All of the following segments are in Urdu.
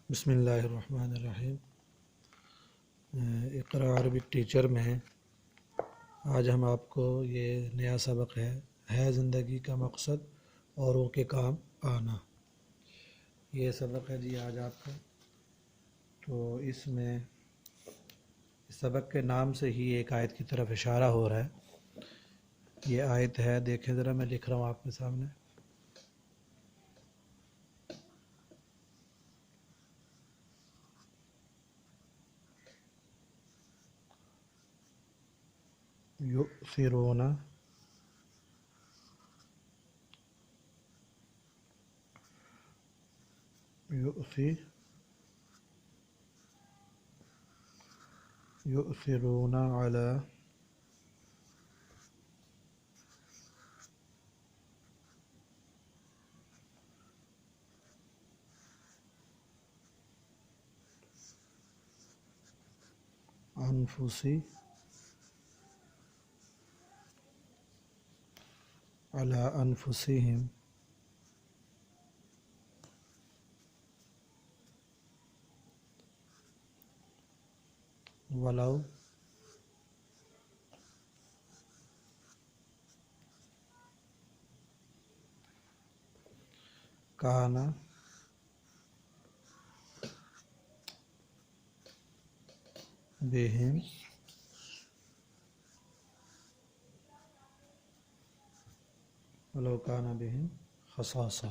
بسم اللہ الرحمن الرحیم۔ اقرا عربک ٹیچر میں آج ہم آپ کو یہ نیا سبق ہے زندگی کا مقصد اوروں کے کام آنا۔ یہ سبق ہے جی آج آپ کا۔ تو اس میں اس سبق کے نام سے ہی ایک آیت کی طرف اشارہ ہو رہا ہے۔ یہ آیت ہے، دیکھیں ذرا، میں لکھ رہا ہوں آپ کے سامنے۔ یؤثرون یؤثرون علی انفسہم ولو کان بہم خصاصہ۔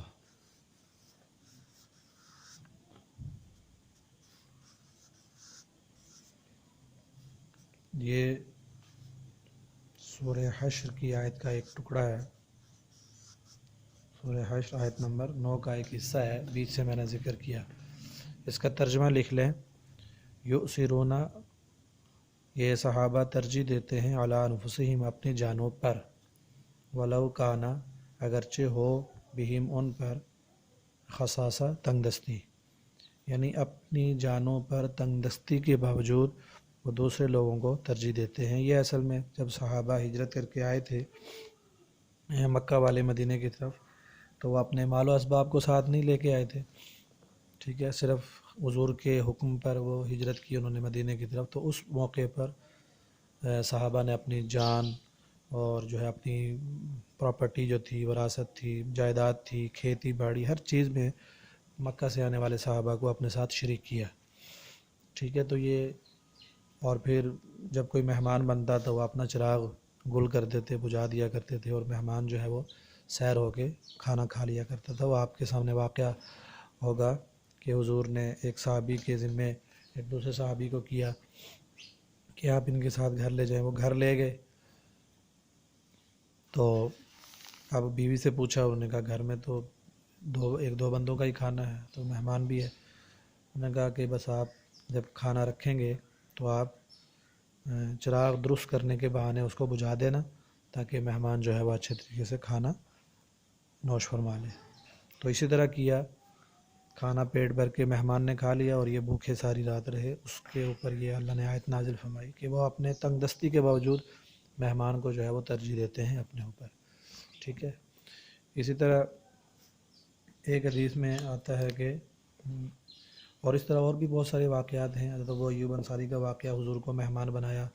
یہ سورہ حشر کی آیت کا ایک ٹکڑا ہے۔ سورہ حشر آیت نمبر 9 کا ایک حصہ ہے، بیچ سے میں نے ذکر کیا۔ اس کا ترجمہ لکھ لیں۔ یؤثرون، یہ صحابہ ترجیح دیتے ہیں، علی انفسہم، اپنی جانوں پر، ولو کانا، اگرچہ ہو، بہم، ان پر، خصاصہ، تنگ دستی، یعنی اپنی جانوں پر تنگ دستی کے باوجود وہ دوسرے لوگوں کو ترجیح دیتے ہیں۔ یہ اصل میں جب صحابہ ہجرت کر کے آئے تھے مکہ والے مدینہ کی طرف، تو وہ اپنے مال و اسباب کو ساتھ نہیں لے کے آئے تھے، ٹھیک ہے، صرف حضور کے حکم پر وہ ہجرت کی انہوں نے مدینہ کی طرف۔ تو اس موقع پر صحابہ نے اپنی جان اور جو ہے اپنی پراپرٹی جو تھی، وراثت تھی، جائیداد تھی، کھیتی باڑی، ہر چیز میں مکہ سے آنے والے صحابہ کو اپنے ساتھ شریک کیا، ٹھیک ہے۔ تو یہ، اور پھر جب کوئی مہمان بنتا تو وہ اپنا چراغ گل کر دیتے، بجھا دیا کرتے تھے، اور مہمان جو ہے وہ سیر ہو کے کھانا کھا لیا کرتا تھا۔ وہ آپ کے سامنے واقعہ ہوگا کہ حضور نے ایک صحابی کے ذمے ایک دوسرے صحابی کو کیا کہ آپ ان کے ساتھ گھر لے جائیں۔ وہ گھر لے گئے تو اب بیوی سے پوچھا، انہوں نے کہا گھر میں تو ایک دو بندوں کا ہی کھانا ہے، تو مہمان بھی ہے۔ انہوں نے کہا کہ بس آپ جب کھانا رکھیں گے تو آپ چراغ درست کرنے کے بہانے اس کو بجھا دینا، تاکہ مہمان جو ہے وہ اچھے طریقے سے کھانا نوش فرما لے۔ تو اسی طرح کیا، کھانا پیٹ بھر کے مہمان نے کھا لیا، اور یہ بھوکے ساری رات رہے۔ اس کے اوپر یہ اللہ نے آیت نازل فرمائی کہ وہ اپنے تنگ دستی کے باوجود مہمان کو جو ہے وہ ترجیح دیتے ہیں اپنے اوپر، ٹھیک ہے۔ اسی طرح ایک حدیث میں آتا ہے کہ، اور اس طرح اور بھی بہت سارے واقعات ہیں۔ حضرت ابو ایوب انصاری کا واقعہ، حضور کو مہمان بنایا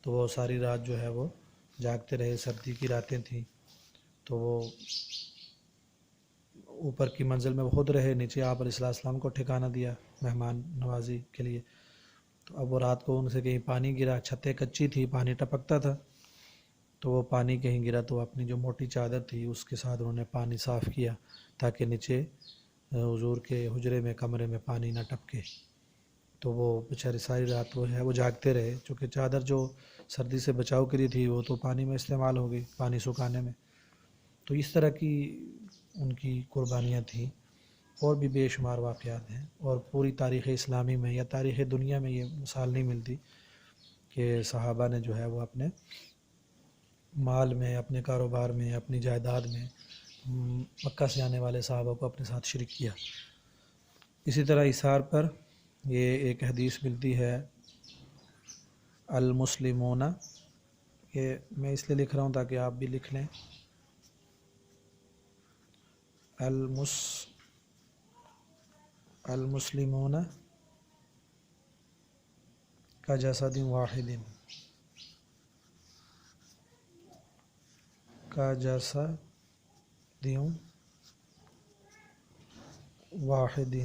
تو وہ ساری رات جو ہے وہ جاگتے رہے، سردی کی راتیں تھیں، تو وہ اوپر کی منزل میں خود رہے، نیچے آپ علیہ السلام کو ٹھکانہ دیا مہمان نوازی کے لیے۔ تو اب وہ رات کو ان سے کہیں پانی گرا، چھتیں کچی تھی، پانی ٹپکتا تھا، تو وہ پانی کہیں گرا تو اپنی جو موٹی چادر تھی اس کے ساتھ انہوں نے پانی صاف کیا، تاکہ نیچے حضور کے حجرے میں، کمرے میں پانی نہ ٹپکے۔ تو وہ بیچارے ساری رات وہ ہے وہ جاگتے رہے، چونکہ چادر جو سردی سے بچاؤ کے لیے تھی وہ تو پانی میں استعمال ہو گئی، پانی سکھانے میں۔ تو اس طرح کی ان کی قربانیاں تھیں، اور بھی بے شمار واقعات ہیں، اور پوری تاریخ اسلامی میں یا تاریخ دنیا میں یہ مثال نہیں ملتی کہ صحابہ نے جو ہے وہ اپنے مال میں، اپنے کاروبار میں، اپنی جائیداد میں مکہ سے آنے والے صحابہ کو اپنے ساتھ شریک کیا۔ اسی طرح ایثار پر یہ ایک حدیث ملتی ہے، المسلمون، یہ میں اس لیے لکھ رہا ہوں تاکہ آپ بھی لکھ لیں، المسلمون کجسد واحد، کجسد واحد،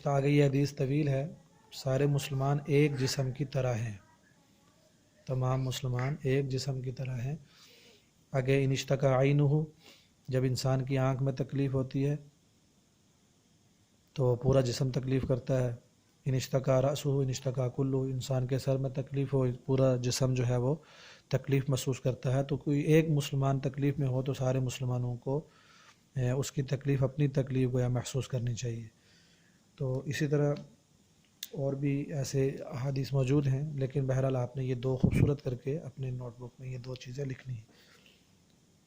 آگے یہ حدیث طویل ہے. سارے مسلمان ایک جسم کی طرح ہیں، تمام مسلمان ایک جسم کی طرح ہیں. آگے انشتکا عینہ، جب انسان کی آنکھ میں تکلیف ہوتی ہے تو پورا جسم تکلیف کرتا ہے. انشتکا رأسہ انشتکا کلہ، انسان کے سر میں تکلیف ہو پورا جسم جو ہے وہ تکلیف محسوس کرتا ہے. تو کوئی ایک مسلمان تکلیف میں ہو تو سارے مسلمانوں کو اس کی تکلیف، اپنی تکلیف گویا محسوس کرنی چاہیے. تو اسی طرح اور بھی ایسے احادیث موجود ہیں، لیکن بہرحال آپ نے یہ دو خوبصورت کر کے اپنے نوٹ بک میں یہ دو چیزیں لکھنی ہیں.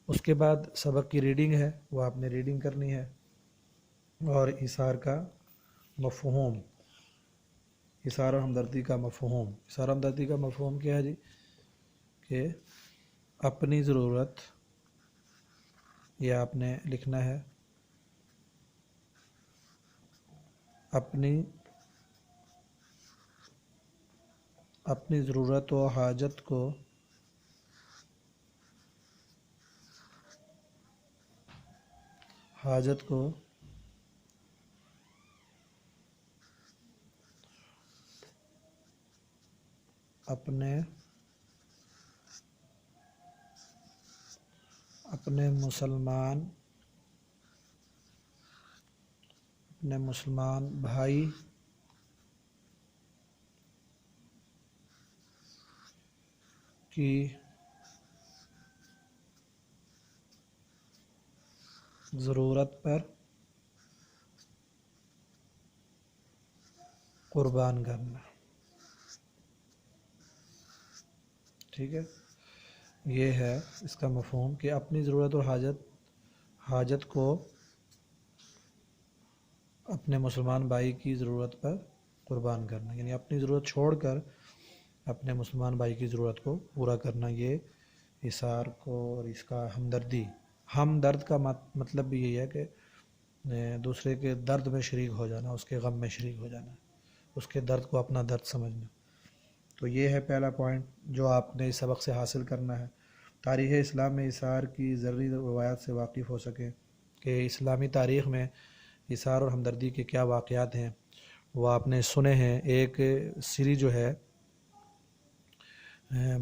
اس کے بعد سبق کی ریڈنگ ہے، وہ آپ نے ریڈنگ کرنی ہے. اور ایثار کا مفہوم، ایثار و ہمدردی کا مفہوم. ایثار و ہمدردی کا مفہوم کیا ہے جی؟ کہ اپنی ضرورت، یہ آپ نے لکھنا ہے، اپنی ضرورت و حاجت کو اپنے مسلمان بھائی کی ضرورت پر قربان کرنا. ٹھیک ہے، یہ ہے اس کا مفہوم کہ اپنی ضرورت اور حاجت کو اپنے مسلمان بھائی کی ضرورت پر قربان کرنا، یعنی اپنی ضرورت چھوڑ کر اپنے مسلمان بھائی کی ضرورت کو پورا کرنا. یہ ایثار کو اور اس کا ہمدردی، ہمدرد کا مطلب بھی یہی ہے کہ دوسرے کے درد میں شریک ہو جانا، اس کے غم میں شریک ہو جانا، اس کے درد کو اپنا درد سمجھنا. تو یہ ہے پہلا پوائنٹ جو آپ نے اس سبق سے حاصل کرنا ہے. تاریخ اسلام میں ایثار کی ذرری روایات سے واقف ہو سکیں کہ اسلامی تاریخ میں ایثار اور ہمدردی کے کیا واقعات ہیں وہ آپ نے سنے ہیں. ایک سری جو ہے،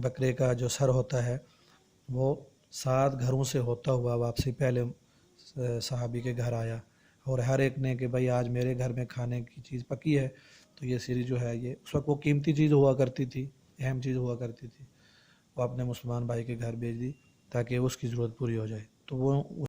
بکرے کا جو سر ہوتا ہے وہ 7 گھروں سے ہوتا ہوا واپسی پہلے صحابی کے گھر آیا، اور ہر ایک نے کہ بھائی آج میرے گھر میں کھانے کی چیز پکی ہے. تو یہ سری جو ہے، یہ اس وقت وہ قیمتی چیز ہوا کرتی تھی، اہم چیز ہوا کرتی تھی. وہ اپنے مسلمان بھائی کے گھر بھیج دی تاکہ اس کی ضرورت پوری ہو جائے. تو وہ